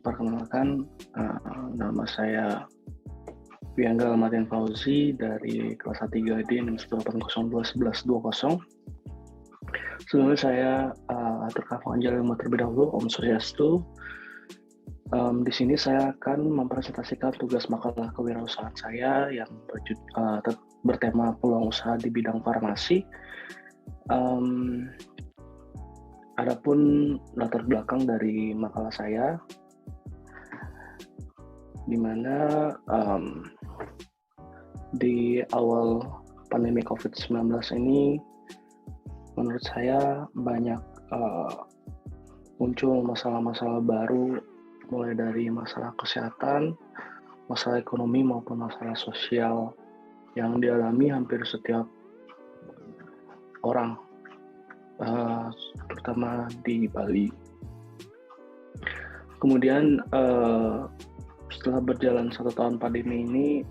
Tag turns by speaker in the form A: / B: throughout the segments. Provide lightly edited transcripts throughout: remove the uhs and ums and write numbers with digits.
A: Perkenalkan, nama saya Wiangga Martin Fauzi dari kelas A3D 680211220. Sebelumnya saya terkafang Anjali terlebih dahulu, Om Swastiastu. Di sini saya akan mempresentasikan tugas makalah kewirausahaan saya yang bertema peluang usaha di bidang farmasi. Adapun latar belakang dari makalah saya, di mana di awal pandemi COVID-19 ini, menurut saya banyak muncul masalah-masalah baru, mulai dari masalah kesehatan, masalah ekonomi maupun masalah sosial yang dialami hampir setiap orang, terutama di Bali. Kemudian setelah berjalan 1 tahun pandemi ini,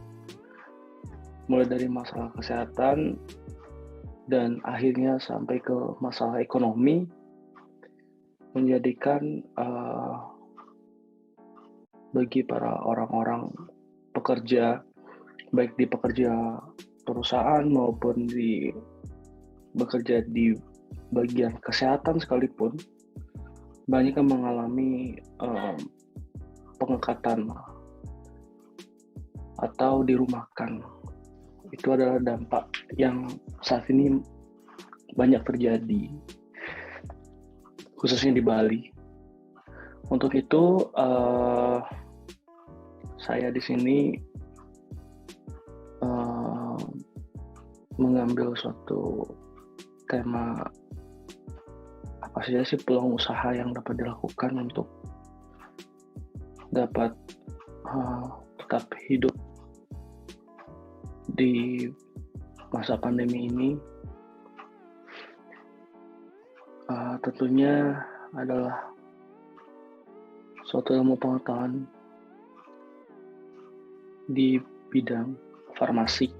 A: mulai dari masalah kesehatan dan akhirnya sampai ke masalah ekonomi, menjadikan bagi para orang-orang pekerja, baik di pekerja perusahaan maupun bekerja di bagian kesehatan sekalipun, banyak yang mengalami pengangkatan atau dirumahkan. Itu adalah dampak yang saat ini banyak terjadi, khususnya di Bali. Untuk itu, saya di sini mengambil suatu tema apa saja sih peluang usaha yang dapat dilakukan untuk dapat tetap hidup di masa pandemi ini. Tentunya adalah suatu ilmu pengetahuan di bidang farmasi.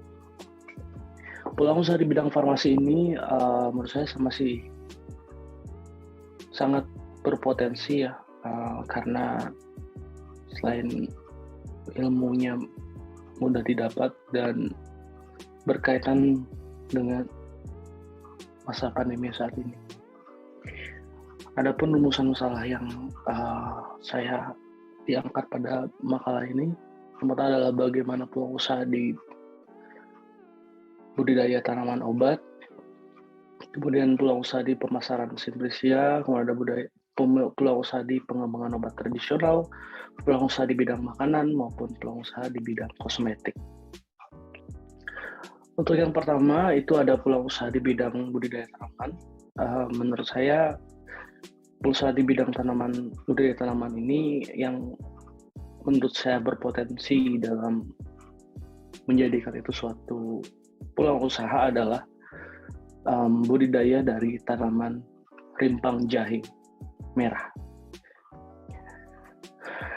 A: Peluang usaha di bidang farmasi ini menurut saya masih sangat berpotensi ya, karena selain ilmunya mudah didapat dan berkaitan dengan masa pandemi saat ini. Adapun rumusan usaha yang saya diangkat pada makalah ini, yang pertama adalah bagaimana peluang usaha di budidaya tanaman obat, kemudian peluang usaha di pemasaran sintesia, kemudian ada peluang usaha di pengembangan obat tradisional, peluang usaha di bidang makanan, maupun peluang usaha di bidang kosmetik. Untuk yang pertama, itu ada peluang usaha di bidang budidaya tanaman. Menurut saya, usaha di bidang budidaya tanaman ini yang menurut saya berpotensi dalam menjadikan itu suatu peluang usaha adalah budidaya dari tanaman rimpang jahe merah.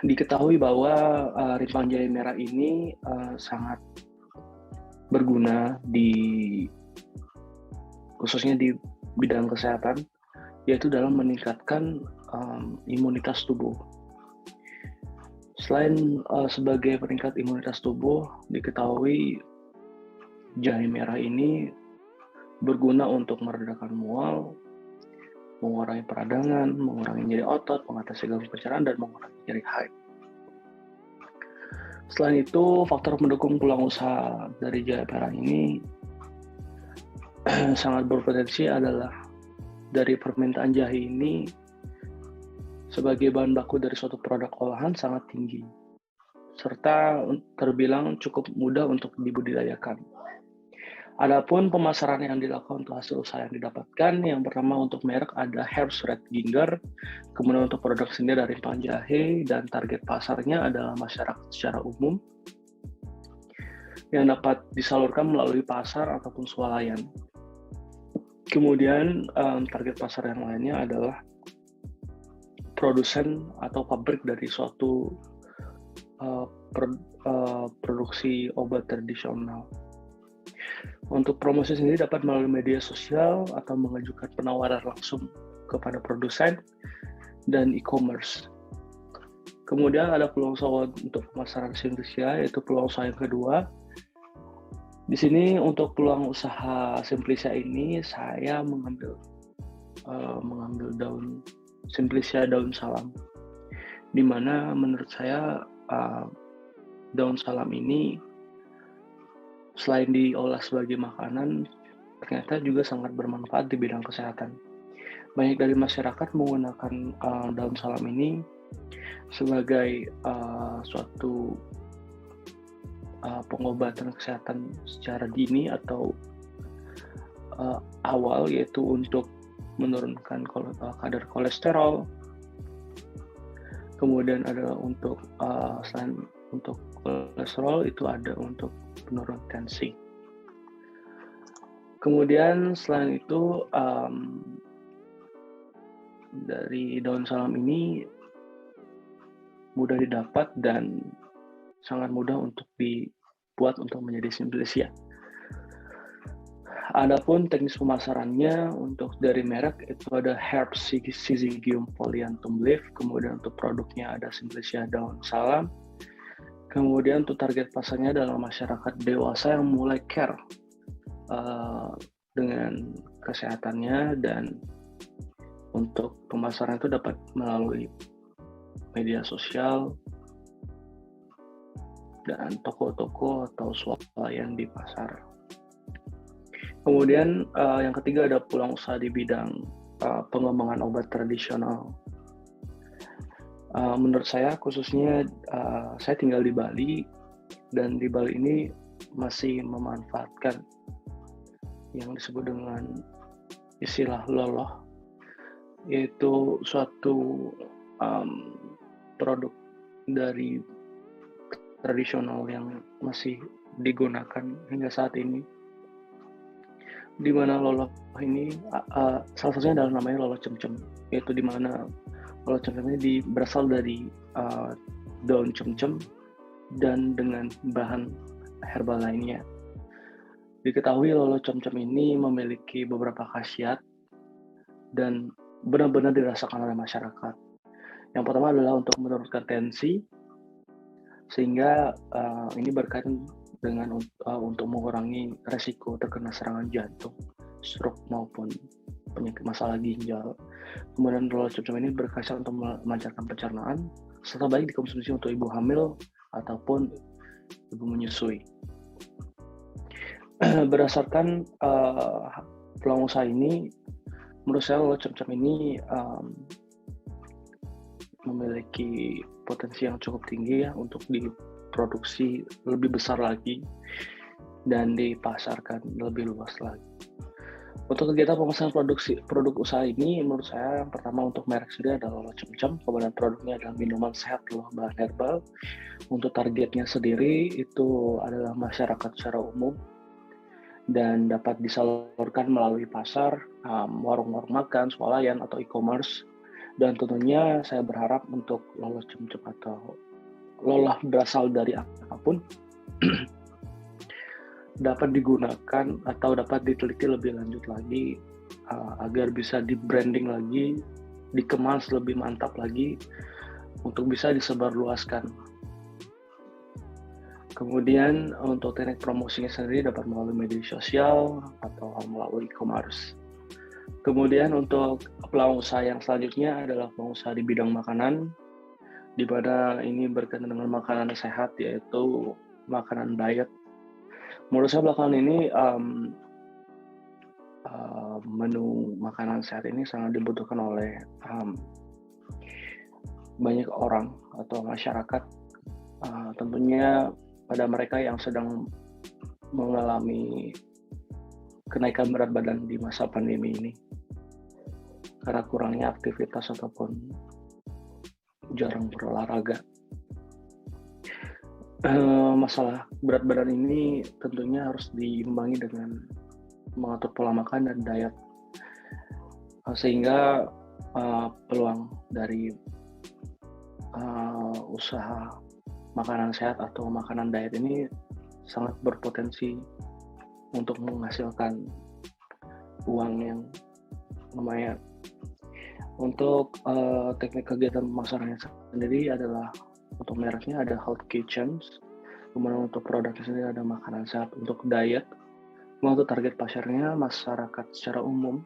A: Diketahui bahwa rimpang jahe merah ini sangat berguna khususnya di bidang kesehatan, yaitu dalam meningkatkan imunitas tubuh. Selain sebagai peningkat imunitas tubuh, diketahui jahe merah ini berguna untuk meredakan mual, mengurangi peradangan, mengurangi nyeri otot, mengatasi gangguan pencernaan, dan mengurangi nyeri haid. Selain itu, faktor pendukung peluang usaha dari jahe merah ini sangat berpotensi adalah dari permintaan jahe ini sebagai bahan baku dari suatu produk olahan sangat tinggi, serta terbilang cukup mudah untuk dibudidayakan. Adapun pemasaran yang dilakukan untuk hasil usaha yang didapatkan, yang pertama untuk merek ada Herbs Red Ginger, kemudian untuk produk sendiri dari rimpang jahe, dan target pasarnya adalah masyarakat secara umum yang dapat disalurkan melalui pasar ataupun swalayan. Kemudian target pasar yang lainnya adalah produsen atau pabrik dari suatu produksi obat tradisional. Untuk promosi sendiri dapat melalui media sosial atau mengajukan penawaran langsung kepada produsen dan e-commerce. Kemudian ada peluang usaha untuk pemasaran Simplicia, yaitu peluang usaha yang kedua. Di sini untuk peluang usaha Simplicia ini saya mengambil daun Simplicia daun salam, di mana menurut saya daun salam ini selain diolah sebagai makanan, ternyata juga sangat bermanfaat di bidang kesehatan. Banyak dari masyarakat menggunakan daun salam ini sebagai suatu pengobatan kesehatan secara dini atau awal, yaitu untuk menurunkan kadar kolesterol. Kemudian ada untuk selain untuk kolesterol itu ada untuk penurun tensi. Kemudian selain itu dari daun salam ini mudah didapat dan sangat mudah untuk dibuat untuk menjadi Simplicia. Adapun teknis pemasarannya untuk dari merek itu ada Herb Syzygium Polyanthum Leaf, kemudian untuk produknya ada Simplicia daun salam. Kemudian untuk target pasarnya adalah masyarakat dewasa yang mulai care dengan kesehatannya, dan untuk pemasaran itu dapat melalui media sosial dan toko-toko atau swalayan di pasar. Kemudian yang ketiga ada peluang usaha di bidang pengembangan obat tradisional. Menurut saya khususnya saya tinggal di Bali, dan di Bali ini masih memanfaatkan yang disebut dengan istilah loloh, yaitu suatu produk dari tradisional yang masih digunakan hingga saat ini, di mana loloh ini salah satunya adalah namanya loloh cemcem, yaitu di mana loloh cemcem ini berasal dari daun cemcem dan dengan bahan herbal lainnya. Diketahui loloh cemcem ini memiliki beberapa khasiat dan benar-benar dirasakan oleh masyarakat. Yang pertama adalah untuk menurunkan tensi, sehingga ini berkaitan dengan untuk mengurangi resiko terkena serangan jantung, stroke maupun penyakit masalah ginjal. Kemudian loloh cemcem ini berkhasiat untuk melancarkan pencernaan, serta baik dikonsumsi untuk ibu hamil ataupun ibu menyusui. Berdasarkan peluang usaha ini, menurut saya loloh cemcem ini memiliki potensi yang cukup tinggi ya untuk diproduksi lebih besar lagi dan dipasarkan lebih luas lagi. Untuk kegiatan pemasaran produk usaha ini, menurut saya yang pertama untuk merek sendiri adalah loloh cemcem, kemudian produknya adalah minuman sehat loloh bahan herbal. Untuk targetnya sendiri itu adalah masyarakat secara umum dan dapat disalurkan melalui pasar, warung-warung makan, swalayan atau e-commerce. Dan tentunya saya berharap untuk loloh cemcem atau loloh berasal dari apapun dapat digunakan atau dapat diteliti lebih lanjut lagi agar bisa di-branding lagi, dikemas lebih mantap lagi untuk bisa disebarluaskan. Kemudian untuk teknik promosinya sendiri dapat melalui media sosial atau melalui e-commerce. Kemudian untuk peluang usaha yang selanjutnya adalah peluang usaha di bidang makanan, di mana ini berkaitan dengan makanan sehat, yaitu makanan diet. Menurut saya belakangan ini menu makanan sehat ini sangat dibutuhkan oleh banyak orang atau masyarakat, tentunya pada mereka yang sedang mengalami kenaikan berat badan di masa pandemi ini karena kurangnya aktivitas ataupun jarang berolahraga. Masalah berat badan ini tentunya harus diimbangi dengan mengatur pola makan dan diet, sehingga peluang dari usaha makanan sehat atau makanan diet ini sangat berpotensi untuk menghasilkan uang yang lumayan. Untuk teknik kegiatan pemasarannya sendiri adalah untuk mereknya ada Health Kitchens, kemudian untuk produknya sendiri ada makanan sehat untuk diet. Untuk target pasarnya masyarakat secara umum,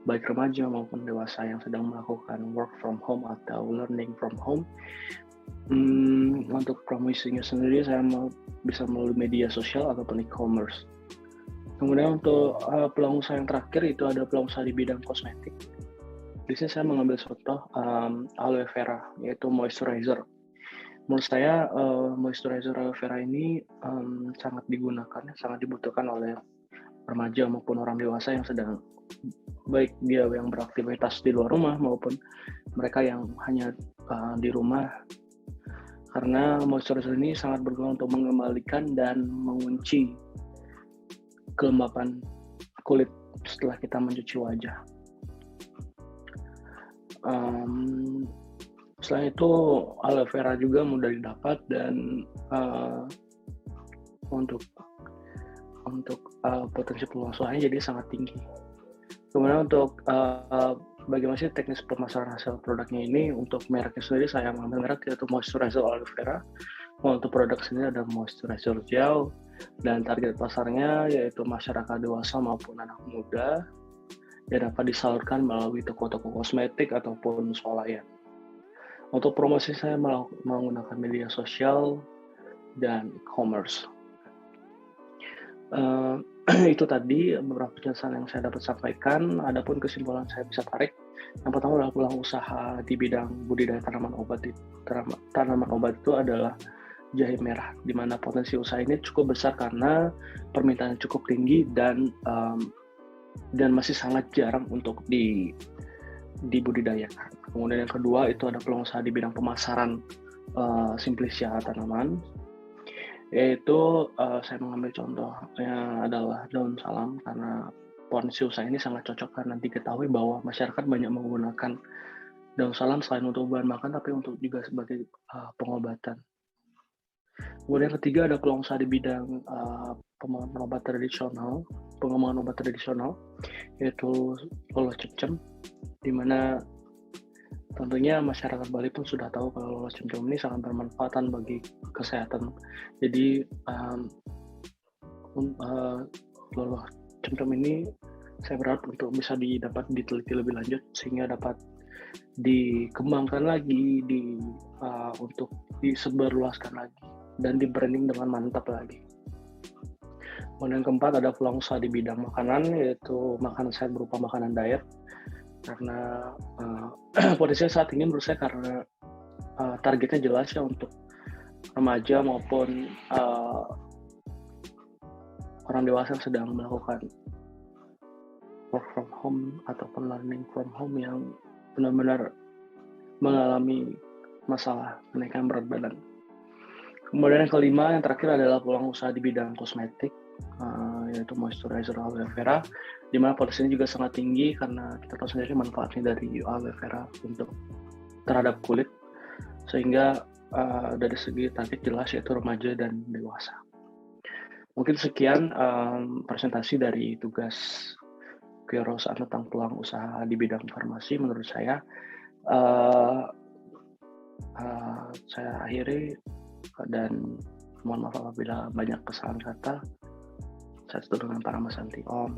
A: baik remaja maupun dewasa yang sedang melakukan work from home atau learning from home. Untuk promosinya sendiri saya bisa melalui media sosial ataupun e-commerce. Kemudian untuk peluang usaha yang terakhir itu ada peluang usaha di bidang kosmetik. Di sini saya mengambil contoh aloe vera, yaitu moisturizer. Menurut saya moisturizer aloe vera ini sangat digunakan, sangat dibutuhkan oleh remaja maupun orang dewasa yang sedang, baik dia yang beraktivitas di luar rumah maupun mereka yang hanya di rumah, karena moisturizer ini sangat berguna untuk mengembalikan dan mengunci kelembapan kulit setelah kita mencuci wajah. Selain itu aloe vera juga mudah didapat dan untuk potensi peluang usahanya jadi sangat tinggi. Kemudian untuk bagaimana sih teknis pemasaran hasil produknya ini, untuk mereknya sendiri saya mengambil merek yaitu moisturizer aloe vera. Untuk produk sendiri ada moisturizer gel dan target pasarnya yaitu masyarakat dewasa maupun anak muda yang dapat disalurkan melalui toko-toko kosmetik ataupun swalayan. Untuk promosi saya menggunakan media sosial dan e-commerce. Itu tadi beberapa penjelasan yang saya dapat sampaikan. Adapun kesimpulan saya bisa tarik, yang pertama adalah peluang usaha di bidang budidaya tanaman obat itu adalah jahe merah, di mana potensi usaha ini cukup besar karena permintaan cukup tinggi dan masih sangat jarang untuk dibudidayakan. Kemudian yang kedua itu ada peluang usaha di bidang pemasaran simplicia tanaman, yaitu saya mengambil contohnya adalah daun salam, karena potensi usaha ini sangat cocok karena diketahui bahwa masyarakat banyak menggunakan daun salam selain untuk bahan makan tapi untuk juga sebagai pengobatan. Kemudian yang ketiga ada peluang usaha di bidang pengembangan obat tradisional, yaitu lolo cemcem, di mana tentunya masyarakat Bali pun sudah tahu kalau lolo cemcem ini sangat bermanfaat bagi kesehatan. Jadi lolo cemcem ini saya berharap untuk bisa dapat diteliti lebih lanjut sehingga dapat dikembangkan lagi, untuk disebarluaskan lagi dan di branding dengan mantap lagi. Kemudian yang keempat ada peluang usaha di bidang makanan, yaitu makanan sehat berupa makanan diet, karena potensinya saat ini menurut saya karena targetnya jelas ya untuk remaja maupun orang dewasa yang sedang melakukan work from home ataupun learning from home yang benar-benar mengalami masalah kenaikan berat badan. Kemudian yang kelima, yang terakhir adalah peluang usaha di bidang kosmetik, yaitu moisturizer aloe vera, di mana potensinya juga sangat tinggi karena kita tahu sendiri manfaatnya dari aloe vera untuk terhadap kulit, sehingga dari segi target jelas yaitu remaja dan dewasa. Mungkin sekian presentasi dari tugas kewirausahaan tentang peluang usaha di bidang farmasi. Menurut saya akhiri dan mohon maaf apabila banyak kesalahan kata. Saya tutup dengan para Santi Om.